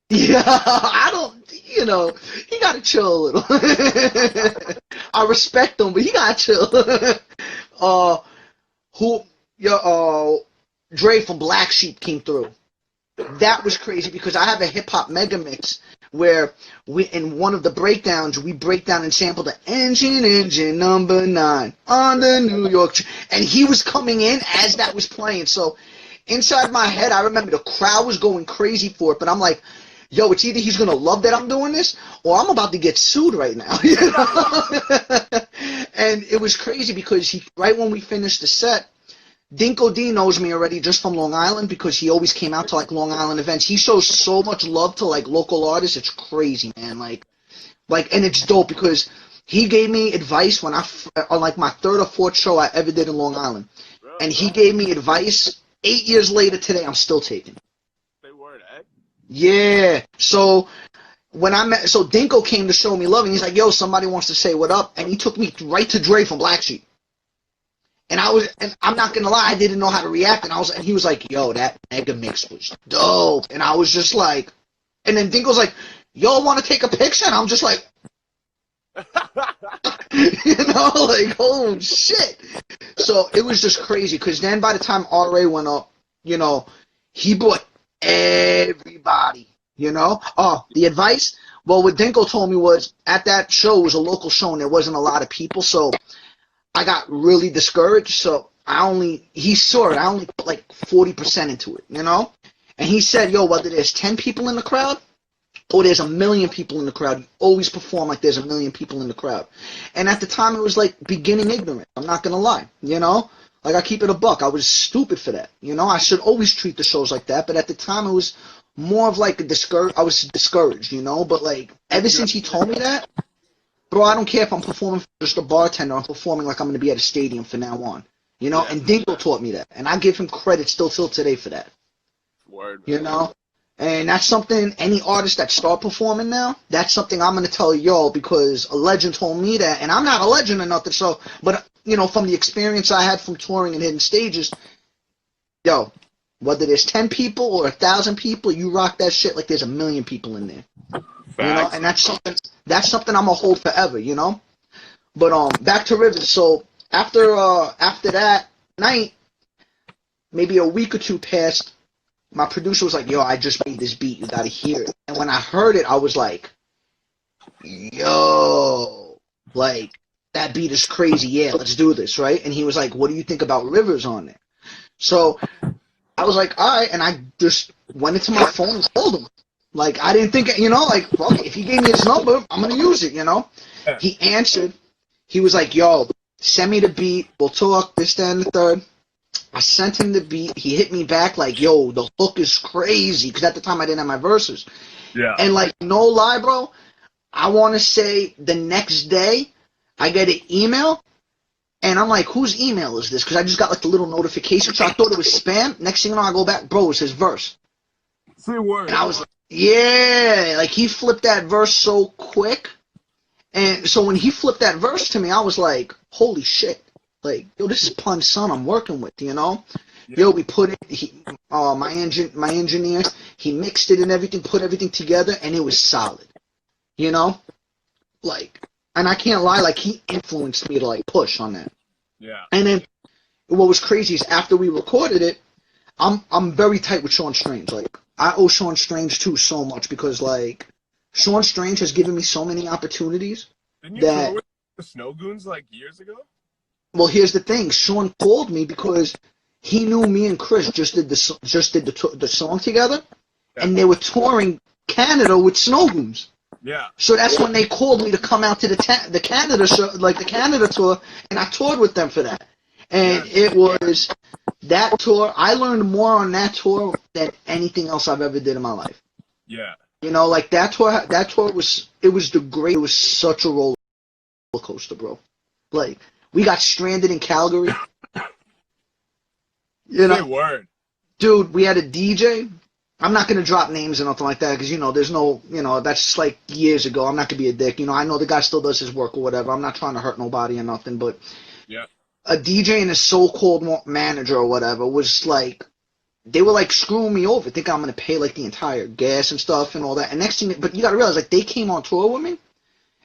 B: Yeah, I don't, you know, he got gotta chill a little. I respect him, but he gotta chill. Dre from Black Sheep came through. That was crazy because I have a hip hop mega mix where in one of the breakdowns we break down and sample the engine number 9 on the New York, and he was coming in as that was playing. So inside my head, I remember the crowd was going crazy for it, but I'm like, yo, it's either he's gonna love that I'm doing this, or I'm about to get sued right now. You know? And it was crazy because right when we finished the set, Dinko D knows me already just from Long Island because he always came out to like Long Island events. He shows so much love to like local artists. It's crazy, man. Like, and it's dope because he gave me advice when on like my 3rd or 4th show I ever did in Long Island, and he gave me advice. 8 years later today, I'm still taking.
A: They were, eh?
B: Yeah. So Dinko came to show me love, and he's like, "Yo, somebody wants to say what up," and he took me right to Dre from Black Sheep. And I'm not gonna lie, I didn't know how to react, and he was like, "Yo, that mega mix was dope," and I was just like, and then Dinko's like, "Yo, want to take a picture?" And I'm just like, you know, like, oh shit. So it was just crazy because then by the time RA went up, you know, he brought everybody. You know, the advice. Well, what Dinko told me was at that show, it was a local show and there wasn't a lot of people, so I got really discouraged, so he saw it, I only put like 40% into it, you know? And he said, yo, whether there's 10 people in the crowd or there's 1 million people in the crowd, you always perform like there's 1 million people in the crowd. And at the time, it was like beginning ignorant, I'm not gonna lie, you know? Like, I keep it a buck, I was stupid for that, you know? I should always treat the shows like that, but at the time, it was more of like I was discouraged, you know? But like, ever since he told me that, bro, I don't care if I'm performing for just a bartender. I'm performing like I'm going to be at a stadium from now on. You know? Yeah. And Dinko taught me that. And I give him credit still till today for that.
A: Word.
B: You know? And that's something, any artist that start performing now, that's something I'm going to tell y'all because a legend told me that. And I'm not a legend or nothing, so, but, you know, from the experience I had from touring and hitting stages, yo, whether there's 10 people or 1,000 people, you rock that shit like there's 1 million people in there.
A: Facts.
B: You know, and that's something I'm gonna hold forever, you know. But back to Rivers. So after that night, maybe a week or two passed. My producer was like, "Yo, I just made this beat. You gotta hear it." And when I heard it, I was like, "Yo, like that beat is crazy. Yeah, let's do this, right?" And he was like, "What do you think about Rivers on there?" So I was like, "All right," and I just went into my phone and called him. Like, I didn't think, you know, like, well, if he gave me his number, I'm going to use it, you know? Yeah. He answered. He was like, yo, send me the beat. We'll talk, this, that, and the third. I sent him the beat. He hit me back like, yo, the hook is crazy. Because at the time, I didn't have my verses.
A: Yeah.
B: And, like, no lie, bro, I want to say the next day, I get an email. And I'm like, whose email is this? Because I just got, like, the little notification. So I thought it was spam. Next thing you know, I go back. Bro, it's his verse.
A: Say word.
B: And I was like, yeah, like he flipped that verse so quick. And so when he flipped that verse to me, I was like, holy shit. Like, yo, this is Pun's son I'm working with, you know? Yeah. Yo, we put it, my engineer, he mixed it and everything, put everything together, and it was solid. You know? Like, and I can't lie, like, he influenced me to, like, push on that.
A: Yeah.
B: And then what was crazy is after we recorded it, I'm very tight with Sean Strange. Like, I owe Sean Strange, too, so much because, like, Sean Strange has given me so many opportunities.
A: Didn't you tour with the Snow Goons, like, years ago?
B: Well, here's the thing. Sean called me because he knew me and Chris just did the song together, and they were touring Canada with Snow Goons.
A: Yeah.
B: So that's when they called me to come out to the Canada show, like the Canada tour, and I toured with them for that. And it was that tour. I learned more on that tour than anything else I've ever did in my life.
A: Yeah.
B: You know, like that tour was such a roller coaster, bro. Like, we got stranded in Calgary. You know,
A: say word.
B: Dude, we had a DJ. I'm not going to drop names or nothing like that because, you know, there's no, you know, that's like years ago. I'm not going to be a dick. You know, I know the guy still does his work or whatever. I'm not trying to hurt nobody or nothing, but
A: yeah,
B: a DJ and his so-called manager or whatever was like, they were like screwing me over, thinking I'm going to pay like the entire gas and stuff and all that. And next thing, but you got to realize, like, they came on tour with me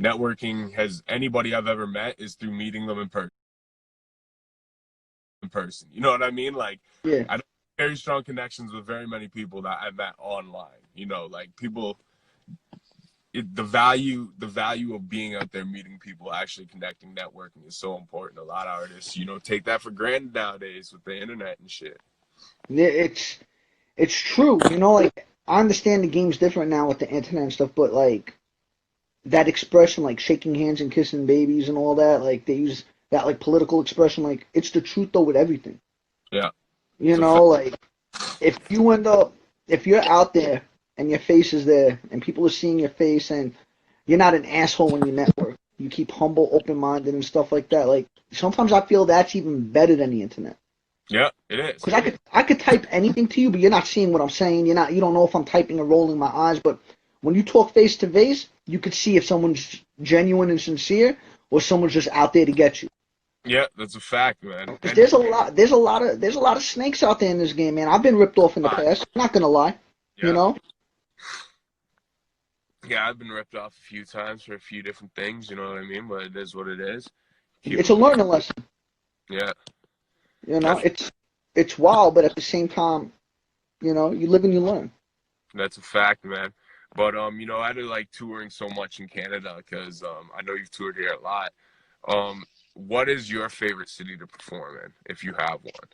A: Networking has anybody I've ever met is through meeting them in person. You know what I mean? Like,
B: Yeah.
A: I don't have very strong connections with very many people that I met online. You know, like people, the value of being out there, meeting people, actually connecting, networking is so important. A lot of artists, take that for granted nowadays with the internet and shit.
B: Yeah, it's true. Like I understand the game's different now with the internet and stuff, but like that expression, like shaking hands and kissing babies and all that, like they use that like political expression, like it's the truth though with everything.
A: Yeah,
B: You
A: it's a
B: know,
A: fact.
B: like if you end up, if you're out there and your face is there and people are seeing your face and you're not an asshole when you network, you keep humble, open-minded and stuff like that. Like sometimes I feel that's even better than the internet.
A: Yeah, it is.
B: Because I could type anything to you, but you're not seeing what I'm saying. You don't know if I'm typing or rolling my eyes. But when you talk face to face, you could see if someone's genuine and sincere or someone's just out there to get you.
A: Yeah, that's a fact, man.
B: Because
A: And
B: there's a lot of snakes out there in this game, man. I've been ripped off in the past. I'm not gonna lie. You
A: yeah,
B: know,
A: yeah, I've been ripped off a few times for a few different things. You know what I mean? But it is what it is. Keep
B: it's a
A: moving.
B: learning lesson.
A: Yeah,
B: You know,
A: that's
B: it's wild, but at the same time, you live and you learn.
A: that's a fact, man. But I do like touring so much in Canada because I know you've toured here a lot. What is your favorite city to perform in, if you have one?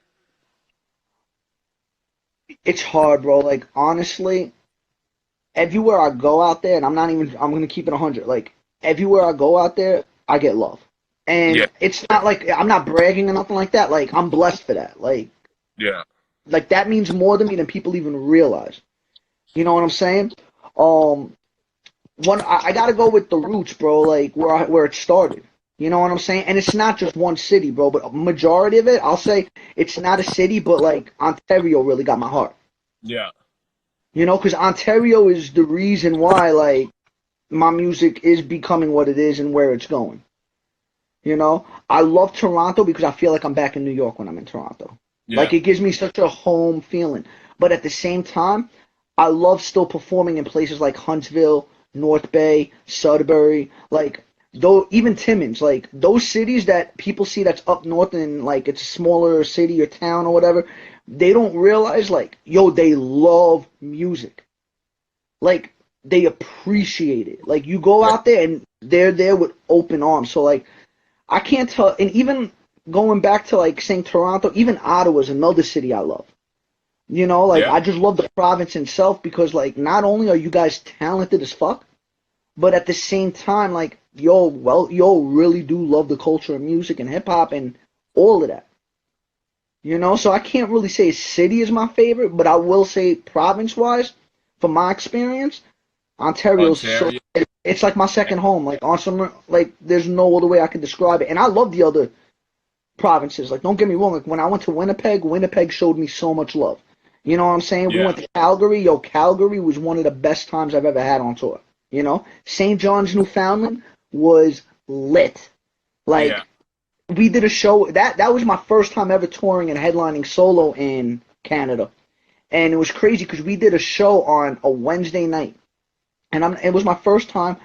B: It's hard, bro. Like honestly, everywhere I go out there, and I'm gonna keep it 100. Like everywhere I go out there, I get love,
A: Yeah,
B: and it's not like I'm not bragging or nothing like that. Like I'm blessed for that.
A: yeah,
B: Like that means more to me than people even realize. You know what I'm saying? Um, I gotta go with the roots, bro. Like where it started. You know what I'm saying? And it's not just one city, bro. But a majority of it, I'll say it's not a city, but like Ontario really got my heart.
A: yeah,
B: Because Ontario is the reason why like my music is becoming what it is and where it's going. I love Toronto because I feel like I'm back in New York when I'm in Toronto.
A: yeah,
B: Like it gives me such a home feeling. But at the same time, I love still performing in places like Huntsville, North Bay, Sudbury, like though even Timmins, like those cities that people see that's up north and like it's a smaller city or town or whatever, they don't realize like, yo, they love music. Like they appreciate it. Like you go
A: yeah,
B: out there and they're there with open arms. So like I can't tell, and even going back to like saying Toronto, even Ottawa is another city I love. Like
A: yeah,
B: I just love the province itself because like not only are you guys talented as fuck, but at the same time like yo really do love the culture of music and hip hop and all of that. So I can't really say city is my favorite, but I will say province wise, from my experience, Ontario's so
A: Ontario.
B: it's like my second home. Like on some like there's no other way I can describe it. And I love the other provinces. Like don't get me wrong, like when I went to Winnipeg, Winnipeg showed me so much love. You know what I'm saying? We
A: Yeah,
B: went to Calgary. Yo, Calgary was one of the best times I've ever had on tour. St. John's, Newfoundland was lit.
A: yeah,
B: Like we did a show that was my first time ever touring and headlining solo in Canada, and it was crazy because we did a show on a Wednesday night, and it was my first time,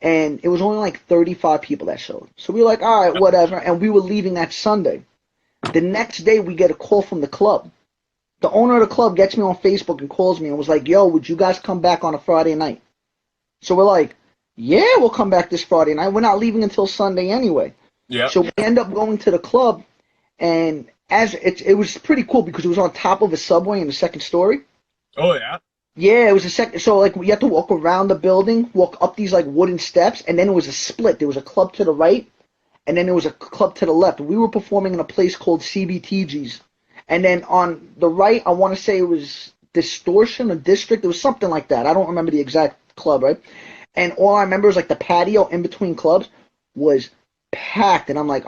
B: and it was only like 35 people that showed. So we were like, all right, whatever, and we were leaving that Sunday. The next day, we get a call from the club. The owner of the club gets me on Facebook and calls me and was like, yo, would you guys come back on a Friday night? So we're like, yeah, we'll come back this Friday night. We're not leaving until Sunday anyway.
A: yeah.
B: So we end up going to the club, and it was pretty cool because it was on top of a subway in the second story.
A: Oh yeah,
B: Yeah, it was a second. So like you had to walk around the building, walk up these like wooden steps, and then it was a split. There was a club to the right, and then there was a club to the left. We were performing in a place called CBTG's, and then on the right, I want to say it was Distortion or District. It was something like that. I don't remember the exact club, right? And all I remember is like the patio in between clubs was packed, and I'm like,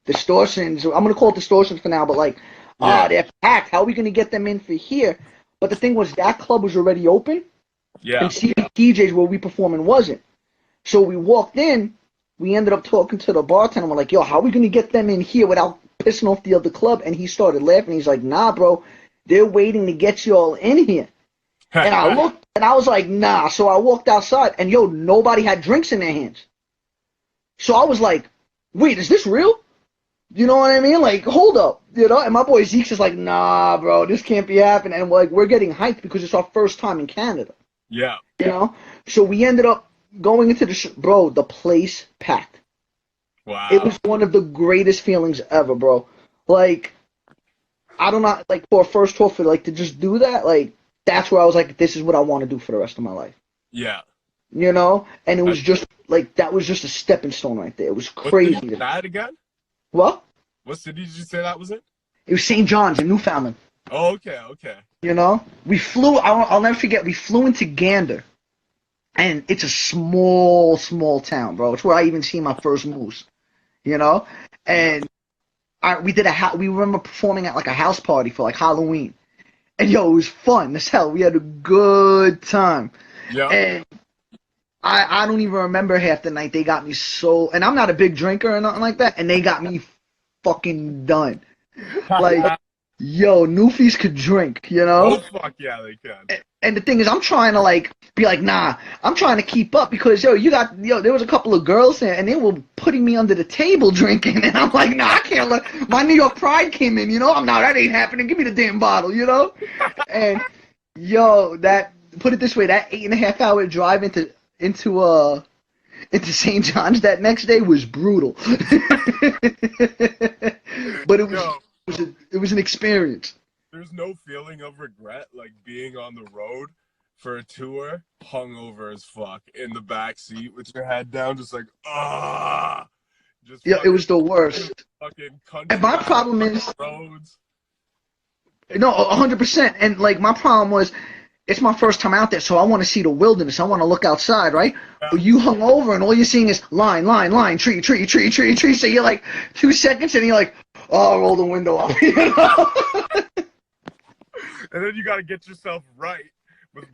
B: Distortions. I'm gonna call it Distortions for now, but like,
A: yeah,
B: they're packed. How are we gonna get them in for here? But the thing was, that club was already open,
A: yeah,
B: and CBTJ's where we performing wasn't. So we walked in. We ended up talking to the bartender. We're like, yo, how are we gonna get them in here without pissing off the other club? And he started laughing. He's like, nah, bro, they're waiting to get you all in here. And I looked, and I was like, nah. So I walked outside, and yo, nobody had drinks in their hands. So I was like, wait, is this real? You know what I mean? Like, hold up, you know? And my boy Zeke's just like, nah, bro, this can't be happening. And like, we're getting hyped because it's our first time in Canada.
A: Yeah.
B: You know? So we ended up going into the bro, the place packed. It
A: Wow.
B: was one of the greatest feelings ever, bro. Like, I don't know, like for a first tour for like to just do that, like that's where I was like, this is what I want to do for the rest of my life.
A: Yeah.
B: You know? And it
A: I,
B: was just like that was just a stepping stone right there. It was
A: what city
B: crazy.
A: was that again?
B: What?
A: What city did you say that was in?
B: It was St. John's in Newfoundland.
A: Oh, okay, okay.
B: You know? We flew, I'll never forget, we flew into Gander. And it's a small, small town, bro. It's where I even see my first moose. You know? And we remember performing at like a house party for like Halloween. And yo, it was fun as hell. We had a good time.
A: Yeah.
B: And I don't even remember half the night. They got me so, and I'm not a big drinker or nothing like that, and they got me fucking done. Like, yo, Newfies could drink, you know?
A: Oh, fuck yeah, they can.
B: And the thing is, I'm trying to like be like, nah, I'm trying to keep up because yo, there was a couple of girls there, and they were putting me under the table drinking, and I'm like, nah, I can't let my New York pride came in, you know? I'm not, that ain't happening. Give me the damn bottle, you know? And yo, put it this way, that 8.5 hour drive into St. John's that next day was brutal. But it was an experience.
A: There's no feeling of regret like being on the road for a tour, hungover as fuck, in the back seat with your head down, just like just
B: Yeah, it was the worst.
A: Fucking country.
B: And my problem is
A: roads.
B: No, 100%. And like my problem was, it's my first time out there, so I want to see the wilderness. I want to look outside, right?
A: Yeah.
B: But you hung over, and all you're seeing is line, tree. So you're like 2 seconds, and you're like, oh, I'll roll the window up, you know?
A: And then you got to get yourself right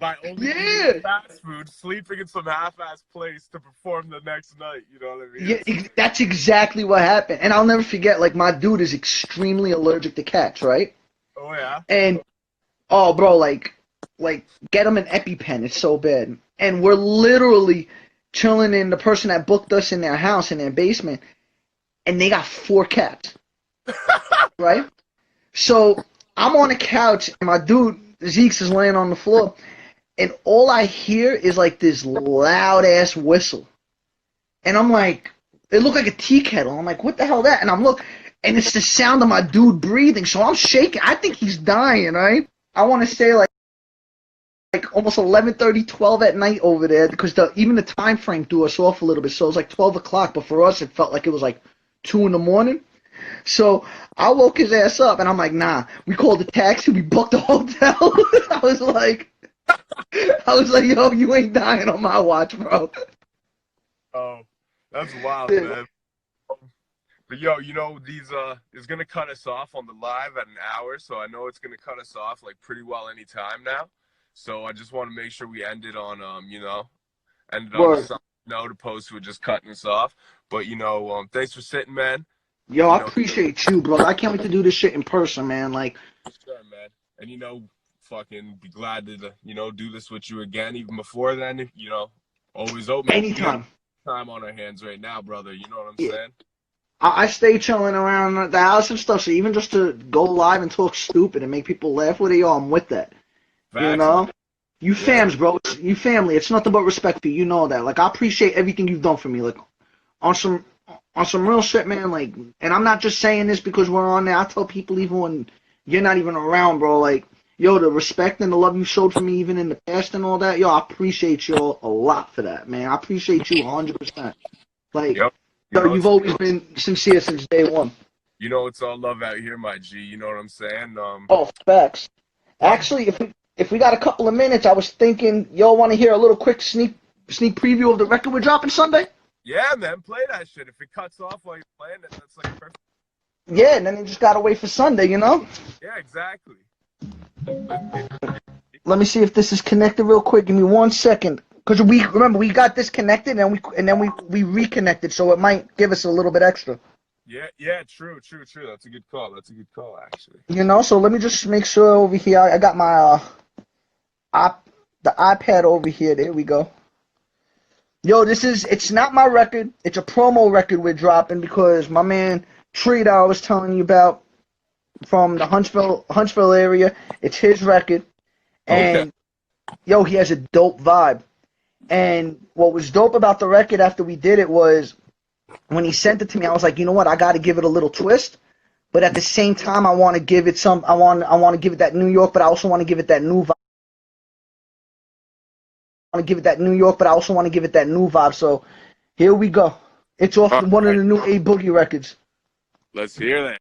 A: by only eating fast food, sleeping in some half-ass place to perform the next night. You know what I mean?
B: Yeah, that's exactly what happened. And I'll never forget, like, my dude is extremely allergic to cats, right?
A: Oh, yeah?
B: And, oh, bro, like get him an EpiPen. It's so bad. And we're literally chilling in the person that booked us in their house, in their basement, and they got 4 cats, right? So I'm on the couch, and my dude, Zeke's, is laying on the floor, and all I hear is like this loud-ass whistle. And I'm like, it looked like a tea kettle. I'm like, what the hell is that? And I'm looking, and it's the sound of my dude breathing, so I'm shaking. I think he's dying, right? I want to say like almost 11:30, 12 at night over there, because even the time frame threw us off a little bit. So it was like 12 o'clock, but for us it felt like it was like 2 in the morning. So I woke his ass up, and I'm like, nah. We called a taxi. We booked a hotel. I was like, yo, you ain't dying on my watch, bro.
A: Oh, that's wild, man. But yo, you know, it's gonna cut us off on the live at an hour, so I know it's gonna cut us off like pretty well any time now. So I just want to make sure we end it on a something note opposed to it just cutting us off. But thanks for sitting, man.
B: Yo, I appreciate you, bro. I can't wait to do this shit in person, man. Like,
A: sure, man. And fucking be glad to do this with you again. Even before then, always open.
B: Anytime.
A: Time on our hands right now, brother. You know what I'm saying?
B: I stay chilling around the house and stuff. So even just to go live and talk stupid and make people laugh with it, yo, I'm with that.
A: Facts.
B: You know? You fams, bro. You family. It's nothing but respect for you. You know that. Like, I appreciate everything you've done for me. Like, on some real shit, man. Like, and I'm not just saying this because we're on there. I tell people even when you're not even around, bro. Like, yo, the respect and the love you showed for me even in the past and all that, yo, I appreciate you a lot for that, man. I appreciate you 100%. Like,
A: yep.
B: yo, you've always been sincere since day one.
A: It's all love out here, my G. You know what I'm saying?
B: Oh, facts. Actually, if we got a couple of minutes, I was thinking, y'all want to hear a little quick sneak preview of the record we're dropping Sunday?
A: Yeah, man, play that shit. If it cuts off while you're playing it, that's like perfect.
B: Yeah, and then you just gotta wait for Sunday, you know?
A: Yeah, exactly.
B: Let me see if this is connected real quick. Give me 1 second, because we got disconnected and then we reconnected, so it might give us a little bit extra.
A: Yeah, true. That's a good call. Actually.
B: So let me just make sure over here. I got my the iPad over here. There we go. Yo, it's not my record. It's a promo record we're dropping because my man Tree that I was telling you about from the Huntsville area, it's his record.
A: Okay.
B: And yo, he has a dope vibe. And what was dope about the record after we did it was when he sent it to me, I was like, you know what, I got to give it a little twist. But at the same time, I want to give it I want to give it that New York, but I also want to give it that new vibe. I want to give it that New York, but I also want to give it that new vibe. So here we go. It's off
A: All
B: one of
A: right.
B: the new A Boogie records.
A: Let's hear that.